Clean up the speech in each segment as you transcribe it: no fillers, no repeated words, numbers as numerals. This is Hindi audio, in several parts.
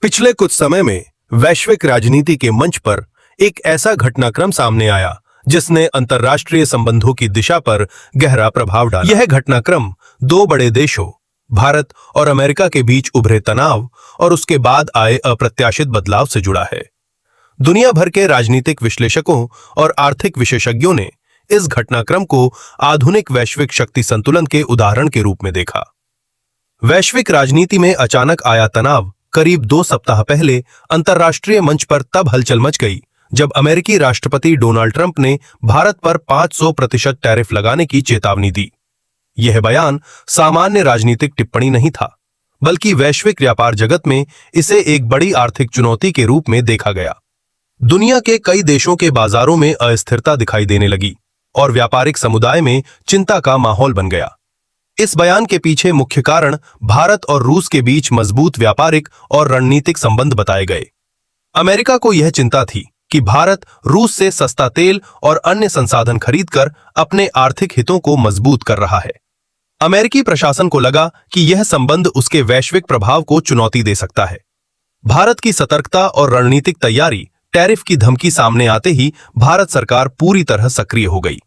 पिछले कुछ समय में वैश्विक राजनीति के मंच पर एक ऐसा घटनाक्रम सामने आया जिसने अंतर्राष्ट्रीय संबंधों की दिशा पर गहरा प्रभाव डाला। यह घटनाक्रम दो बड़े देशों भारत और अमेरिका के बीच उभरे तनाव और उसके बाद आए अप्रत्याशित बदलाव से जुड़ा है। दुनिया भर के राजनीतिक विश्लेषकों और आर्थिक विशेषज्ञों ने इस घटनाक्रम को आधुनिक वैश्विक शक्ति संतुलन के उदाहरण के रूप में देखा। वैश्विक राजनीति में अचानक आया तनाव करीब 2 सप्ताह पहले अंतर्राष्ट्रीय मंच पर तब हलचल मच गई जब अमेरिकी राष्ट्रपति डोनाल्ड ट्रंप ने भारत पर 500% टैरिफ लगाने की चेतावनी दी। यह बयान सामान्य राजनीतिक टिप्पणी नहीं था, बल्कि वैश्विक व्यापार जगत में इसे एक बड़ी आर्थिक चुनौती के रूप में देखा गया। दुनिया के कई देशों के बाजारों में अस्थिरता दिखाई देने लगी और व्यापारिक समुदाय में चिंता का माहौल बन गया। इस बयान के पीछे मुख्य कारण भारत और रूस के बीच मजबूत व्यापारिक और रणनीतिक संबंध बताए गए। अमेरिका को यह चिंता थी कि भारत रूस से सस्ता तेल और अन्य संसाधन खरीदकर अपने आर्थिक हितों को मजबूत कर रहा है। अमेरिकी प्रशासन को लगा कि यह संबंध उसके वैश्विक प्रभाव को चुनौती दे सकता है। भारत की सतर्कता और रणनीतिक तैयारी टैरिफ की धमकी सामने आते ही भारत सरकार पूरी तरह सक्रिय हो गई।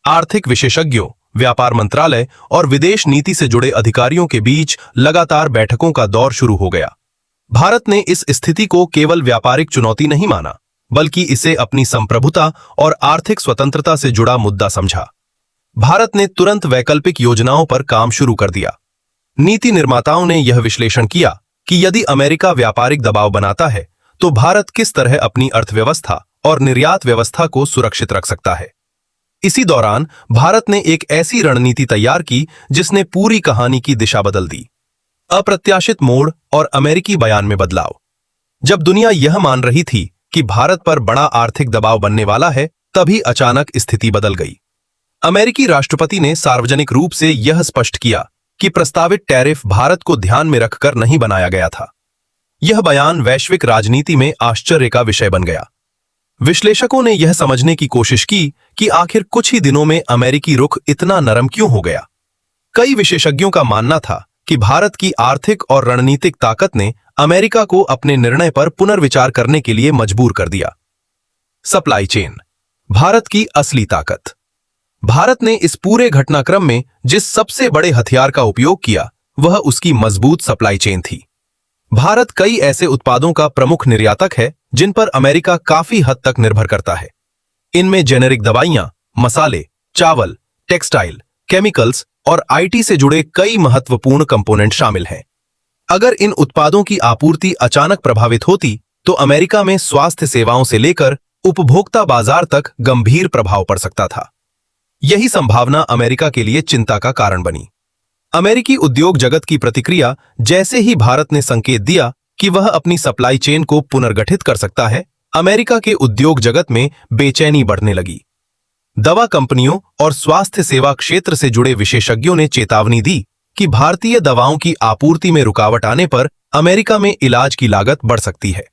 आर्थिक विशेषज्ञों, व्यापार मंत्रालय और विदेश नीति से जुड़े अधिकारियों के बीच लगातार बैठकों का दौर शुरू हो गया। भारत ने इस स्थिति को केवल व्यापारिक चुनौती नहीं माना, बल्कि इसे अपनी संप्रभुता और आर्थिक स्वतंत्रता से जुड़ा मुद्दा समझा। भारत ने तुरंत वैकल्पिक योजनाओं पर काम शुरू कर दिया। नीति निर्माताओं ने यह विश्लेषण किया कि यदि अमेरिका व्यापारिक दबाव बनाता है तो भारत किस तरह अपनी अर्थव्यवस्था और निर्यात व्यवस्था को सुरक्षित रख सकता है। इसी दौरान भारत ने एक ऐसी रणनीति तैयार की जिसने पूरी कहानी की दिशा बदल दी। अप्रत्याशित मोड़ और अमेरिकी बयान में बदलाव। जब दुनिया यह मान रही थी कि भारत पर बड़ा आर्थिक दबाव बनने वाला है, तभी अचानक स्थिति बदल गई। अमेरिकी राष्ट्रपति ने सार्वजनिक रूप से यह स्पष्ट किया कि प्रस्तावित टैरिफ भारत को ध्यान में रखकर नहीं बनाया गया था। यह बयान वैश्विक राजनीति में आश्चर्य का विषय बन गया। विश्लेषकों ने यह समझने की कोशिश की कि आखिर कुछ ही दिनों में अमेरिकी रुख इतना नरम क्यों हो गया। कई विशेषज्ञों का मानना था कि भारत की आर्थिक और रणनीतिक ताकत ने अमेरिका को अपने निर्णय पर पुनर्विचार करने के लिए मजबूर कर दिया। सप्लाई चेन, भारत की असली ताकत। भारत ने इस पूरे घटनाक्रम में जिस सबसे बड़े हथियार का उपयोग किया, वह उसकी मजबूत सप्लाई चेन थी। भारत कई ऐसे उत्पादों का प्रमुख निर्यातक है जिन पर अमेरिका काफी हद तक निर्भर करता है। इनमें जेनेरिक दवाइयां, मसाले, चावल, टेक्सटाइल, केमिकल्स और आईटी से जुड़े कई महत्वपूर्ण कंपोनेंट शामिल हैं। अगर इन उत्पादों की आपूर्ति अचानक प्रभावित होती तो अमेरिका में स्वास्थ्य सेवाओं से लेकर उपभोक्ता बाजार तक गंभीर प्रभाव पड़ सकता था। यही संभावना अमेरिका के लिए चिंता का कारण बनी। अमेरिकी उद्योग जगत की प्रतिक्रिया जैसे ही भारत ने संकेत दिया कि वह अपनी सप्लाई चेन को पुनर्गठित कर सकता है, अमेरिका के उद्योग जगत में बेचैनी बढ़ने लगी। दवा कंपनियों और स्वास्थ्य सेवा क्षेत्र से जुड़े विशेषज्ञों ने चेतावनी दी कि भारतीय दवाओं की आपूर्ति में रुकावट आने पर अमेरिका में इलाज की लागत बढ़ सकती है।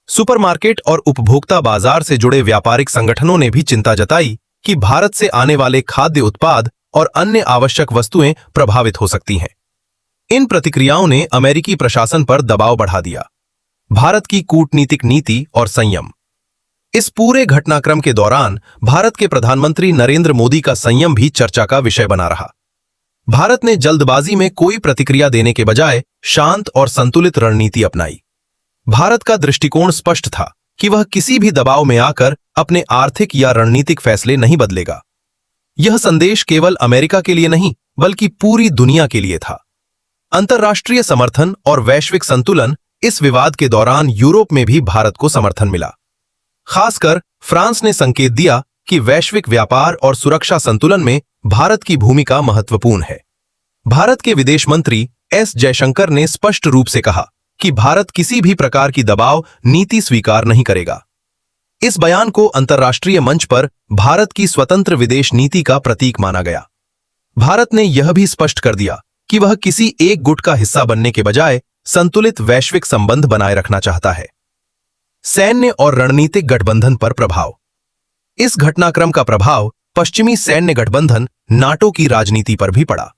सुपरमार्केट और उपभोक्ता बाजार से जुड़े व्यापारिक संगठनों ने भी चिंता जताई कि भारत से आने वाले खाद्य उत्पाद और अन्य आवश्यक वस्तुएं प्रभावित हो सकती हैं। इन प्रतिक्रियाओं ने अमेरिकी प्रशासन पर दबाव बढ़ा दिया। भारत की कूटनीतिक नीति और संयम। इस पूरे घटनाक्रम के दौरान भारत के प्रधानमंत्री नरेंद्र मोदी का संयम भी चर्चा का विषय बना रहा। भारत ने जल्दबाजी में कोई प्रतिक्रिया देने के बजाय शांत और संतुलित रणनीति अपनाई। भारत का दृष्टिकोण स्पष्ट था कि वह किसी भी दबाव में आकर अपने आर्थिक या रणनीतिक फैसले नहीं बदलेगा। यह संदेश केवल अमेरिका के लिए नहीं, बल्कि पूरी दुनिया के लिए था। अंतर्राष्ट्रीय समर्थन और वैश्विक संतुलन। इस विवाद के दौरान यूरोप में भी भारत को समर्थन मिला। खासकर फ्रांस ने संकेत दिया कि वैश्विक व्यापार और सुरक्षा संतुलन में भारत की भूमिका महत्वपूर्ण है। भारत के विदेश मंत्री एस जयशंकर ने स्पष्ट रूप से कहा कि भारत किसी भी प्रकार की दबाव नीति स्वीकार नहीं करेगा। इस बयान को अंतर्राष्ट्रीय मंच पर भारत की स्वतंत्र विदेश नीति का प्रतीक माना गया। भारत ने यह भी स्पष्ट कर दिया कि वह किसी एक गुट का हिस्सा बनने के बजाय संतुलित वैश्विक संबंध बनाए रखना चाहता है। सैन्य और रणनीतिक गठबंधन पर प्रभाव। इस घटनाक्रम का प्रभाव पश्चिमी सैन्य गठबंधन नाटो की राजनीति पर भी पड़ा।